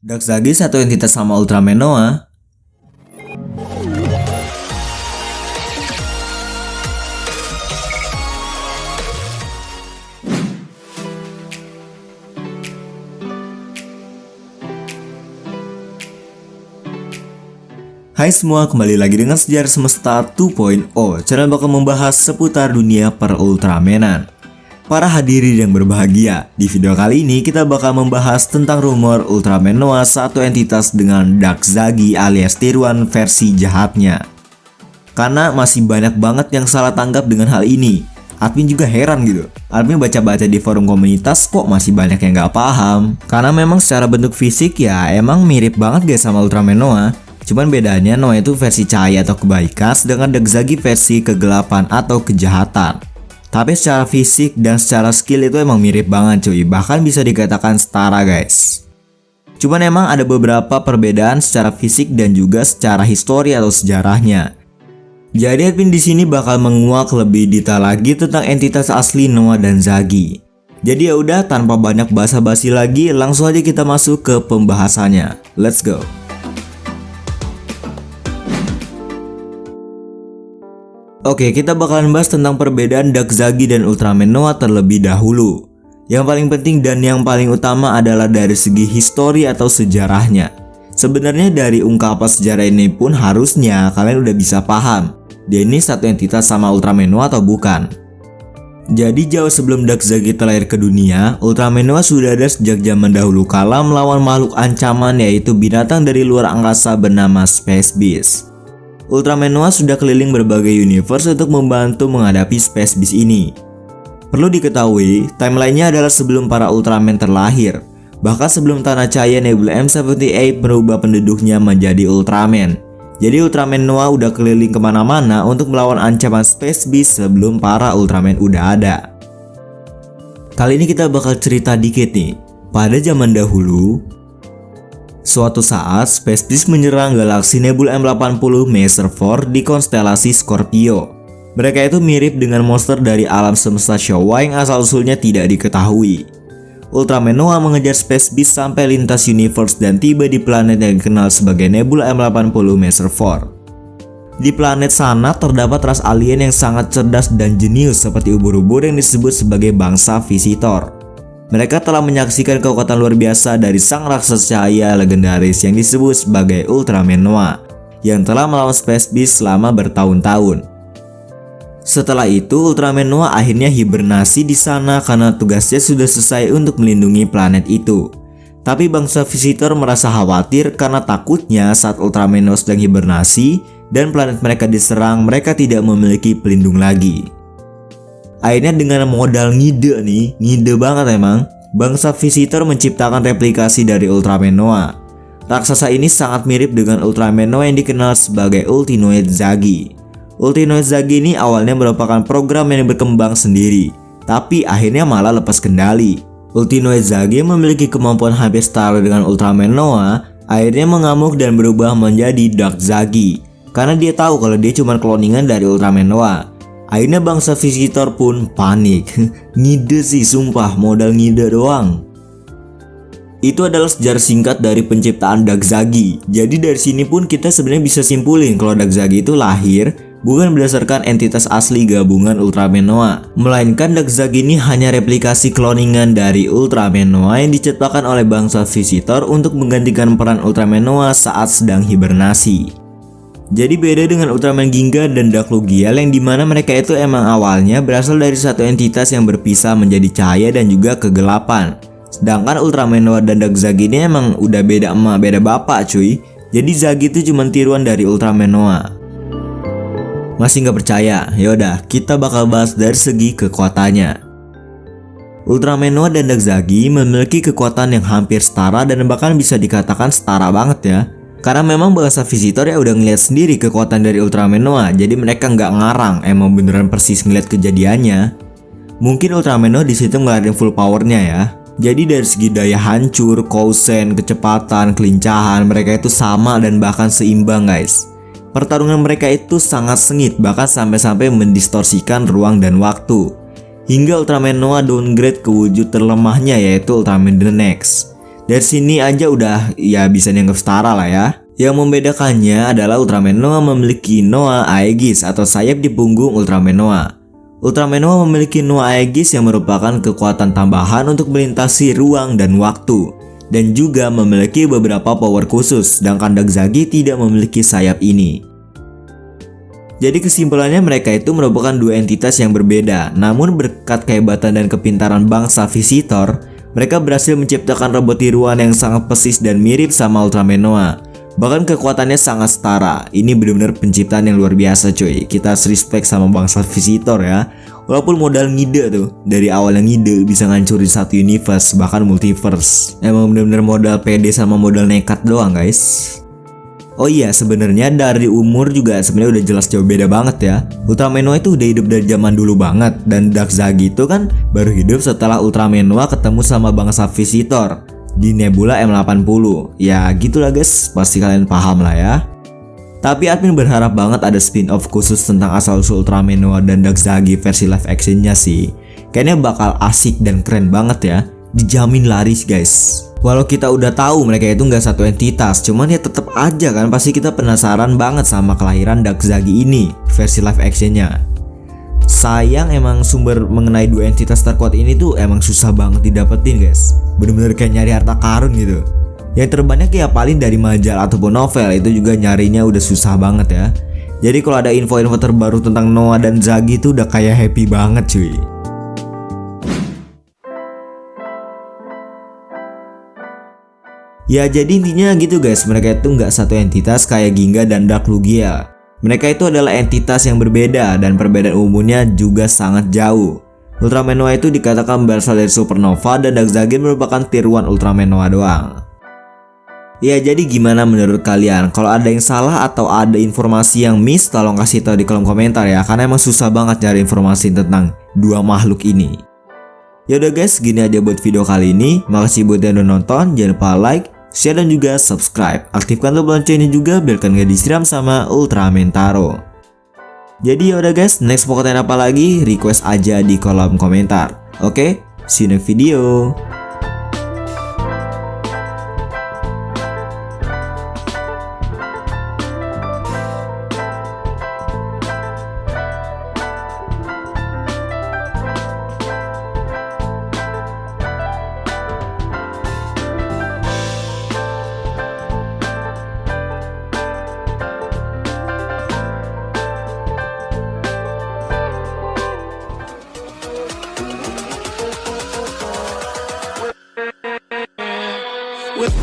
Darkzagi satu entitas sama Ultraman Noah. Hai semua, kembali lagi dengan Sejarah Semesta 2.0. Channel bakal membahas seputar dunia per Ultramanan. Para hadirin yang berbahagia, di video kali ini kita bakal membahas tentang rumor Ultraman Noah satu entitas dengan Darkzagi alias tiruan versi jahatnya. Karena masih banyak banget yang salah tanggap dengan hal ini. Admin juga heran gitu. Admin baca-baca di forum komunitas kok masih banyak yang gak paham. Karena memang secara bentuk fisik ya emang mirip banget guys sama Ultraman Noah. Cuman bedanya Noah itu versi cahaya atau kebaikan, sedangkan Darkzagi versi kegelapan atau kejahatan. Tapi secara fisik dan secara skill itu emang mirip banget cuy, bahkan bisa dikatakan setara guys. Cuman emang ada beberapa perbedaan secara fisik dan juga secara histori atau sejarahnya. Jadi admin di sini bakal menguak lebih detail lagi tentang entitas asli Noah dan Zagi. Jadi ya udah, tanpa banyak basa-basi lagi, langsung aja kita masuk ke pembahasannya. Let's go. Oke, kita bakalan bahas tentang perbedaan Darkzagi dan Ultraman Noah terlebih dahulu. Yang paling penting dan yang paling utama adalah dari segi histori atau sejarahnya. Sebenarnya dari ungkapan sejarah ini pun harusnya kalian udah bisa paham, dia ini satu entitas sama Ultraman Noah atau bukan. Jadi jauh sebelum Darkzagi terlahir ke dunia, Ultraman Noah sudah ada sejak zaman dahulu kala melawan makhluk ancaman, yaitu binatang dari luar angkasa bernama Space Beast. Ultraman Noah sudah keliling berbagai universe untuk membantu menghadapi Space Beast ini. Perlu diketahui, timelinenya adalah sebelum para Ultraman terlahir. Bahkan sebelum Tanah Cahaya Nebula M78 merubah penduduknya menjadi Ultraman. Jadi Ultraman Noah udah keliling kemana-mana untuk melawan ancaman Space Beast sebelum para Ultraman udah ada. Kali ini kita bakal cerita dikit nih. Pada zaman dahulu, suatu saat Space Beast menyerang galaksi Nebula M80 Messier 4 di konstelasi Scorpio. Mereka itu mirip dengan monster dari alam semesta Showa yang asal-usulnya tidak diketahui. Ultraman Noah mengejar Space Beast sampai lintas universe dan tiba di planet yang dikenal sebagai Nebula M80 Messier 4. Di planet sana terdapat ras alien yang sangat cerdas dan jenius seperti ubur-ubur yang disebut sebagai bangsa visitor. Mereka telah menyaksikan kekuatan luar biasa dari sang raksasa cahaya legendaris yang disebut sebagai Ultraman Noah, yang telah melawan Space Beast selama bertahun-tahun. Setelah itu, Ultraman Noah akhirnya hibernasi di sana karena tugasnya sudah selesai untuk melindungi planet itu. Tapi bangsa visitor merasa khawatir karena takutnya saat Ultraman Noah sedang hibernasi dan planet mereka diserang, mereka tidak memiliki pelindung lagi. Akhirnya dengan modal ngide banget emang, bangsa visitor menciptakan replikasi dari Ultraman Noah. Raksasa ini sangat mirip dengan Ultraman Noah yang dikenal sebagai Ultinoid Zagi. Ultinoid Zagi ini awalnya merupakan program yang berkembang sendiri, tapi akhirnya malah lepas kendali. Ultinoid Zagi memiliki kemampuan hampir setara dengan Ultraman Noah, akhirnya mengamuk dan berubah menjadi Darkzagi, karena dia tahu kalau dia cuma cloningan dari Ultraman Noah. Akhirnya bangsa visitor pun panik. Ngide sih sumpah, modal ngide doang. Itu adalah sejarah singkat dari penciptaan Darkzagi. Jadi dari sini pun kita sebenarnya bisa simpulin kalau Darkzagi itu lahir bukan berdasarkan entitas asli gabungan Ultraman Noah, melainkan Darkzagi ini hanya replikasi kloningan dari Ultraman Noah yang diciptakan oleh bangsa visitor untuk menggantikan peran Ultraman Noah saat sedang hibernasi. Jadi beda dengan Ultraman Ginga dan Dark Lugial yang dimana mereka itu emang awalnya berasal dari satu entitas yang berpisah menjadi cahaya dan juga kegelapan. Sedangkan Ultraman Noah dan Darkzagi ini emang udah beda emak beda bapak cuy. Jadi Zagi itu cuma tiruan dari Ultraman Noah. Masih nggak percaya? Yaudah, kita bakal bahas dari segi kekuatannya. Ultraman Noah dan Darkzagi memiliki kekuatan yang hampir setara dan bahkan bisa dikatakan setara banget ya. Karena memang bangsa visitor ya udah ngeliat sendiri kekuatan dari Ultraman Noah, jadi mereka nggak ngarang, emang beneran persis ngeliat kejadiannya. Mungkin Ultraman Noah disitu ngelarin full powernya ya. Jadi dari segi daya hancur, kosen, kecepatan, kelincahan, mereka itu sama dan bahkan seimbang guys. Pertarungan mereka itu sangat sengit, bahkan sampai-sampai mendistorsikan ruang dan waktu. Hingga Ultraman Noah downgrade ke wujud terlemahnya yaitu Ultraman The Next. Dari sini aja udah ya bisa dianggap setara lah ya. Yang membedakannya adalah Ultraman Noah memiliki Noah Aegis atau sayap di punggung Ultraman Noah. Ultraman Noah memiliki Noah Aegis yang merupakan kekuatan tambahan untuk melintasi ruang dan waktu, dan juga memiliki beberapa power khusus, sedangkan Dakzagi tidak memiliki sayap ini. Jadi kesimpulannya mereka itu merupakan dua entitas yang berbeda, namun berkat kehebatan dan kepintaran bangsa Visitor, mereka berhasil menciptakan robot tiruan yang sangat persis dan mirip sama Ultraman Noah. Bahkan kekuatannya sangat setara. Ini benar-benar penciptaan yang luar biasa cuy. Kita respect sama bangsa Visitor ya. Walaupun modal ngide tuh, dari awal yang ngide bisa ngancurin satu universe, bahkan multiverse. Emang benar-benar modal pede sama modal nekat doang guys. Oh iya, sebenarnya dari umur juga sebenarnya udah jelas jauh beda banget ya. Ultraman Noah itu udah hidup dari zaman dulu banget, dan Dakzagi itu kan baru hidup setelah Ultraman Noah ketemu sama bangsa Visitor di Nebula M80. Ya gitulah guys, pasti kalian paham lah ya. Tapi admin berharap banget ada spin-off khusus tentang asal-usul Ultraman Noah dan Dakzagi versi live actionnya sih. Kayaknya bakal asik dan keren banget ya. Dijamin laris guys. Walau kita udah tahu mereka itu nggak satu entitas, cuman ya tetap aja kan pasti kita penasaran banget sama kelahiran Dakzagi ini versi live actionnya. Sayang emang sumber mengenai dua entitas terkuat ini tuh emang susah banget didapetin guys. Bener-bener kayak nyari harta karun gitu. Yang terbanyak ya paling dari majalah ataupun novel, itu juga nyarinya udah susah banget ya. Jadi kalau ada info-info terbaru tentang Noah dan Zagi itu udah kayak happy banget cuy. Ya jadi intinya gitu guys, mereka itu nggak satu entitas kayak Ginga dan Dark Lugia. Mereka itu adalah entitas yang berbeda dan perbedaan umurnya juga sangat jauh. Ultraman Noah itu dikatakan berasal dari supernova dan Dakzagi merupakan tiruan Ultraman Noah doang. Ya jadi gimana menurut kalian? Kalau ada yang salah atau ada informasi yang miss, tolong kasih tahu di kolom komentar ya, karena emang susah banget cari informasi tentang dua makhluk ini. Yaudah guys, gini aja buat video kali ini. Makasih buat yang udah nonton, jangan lupa like, share dan juga subscribe. Aktifkan tombol loncengnya juga biar kalian gak disiram sama Ultraman Taro. Jadi yaudah guys, next mau konten apa lagi? Request aja di kolom komentar. Oke, see you next video. With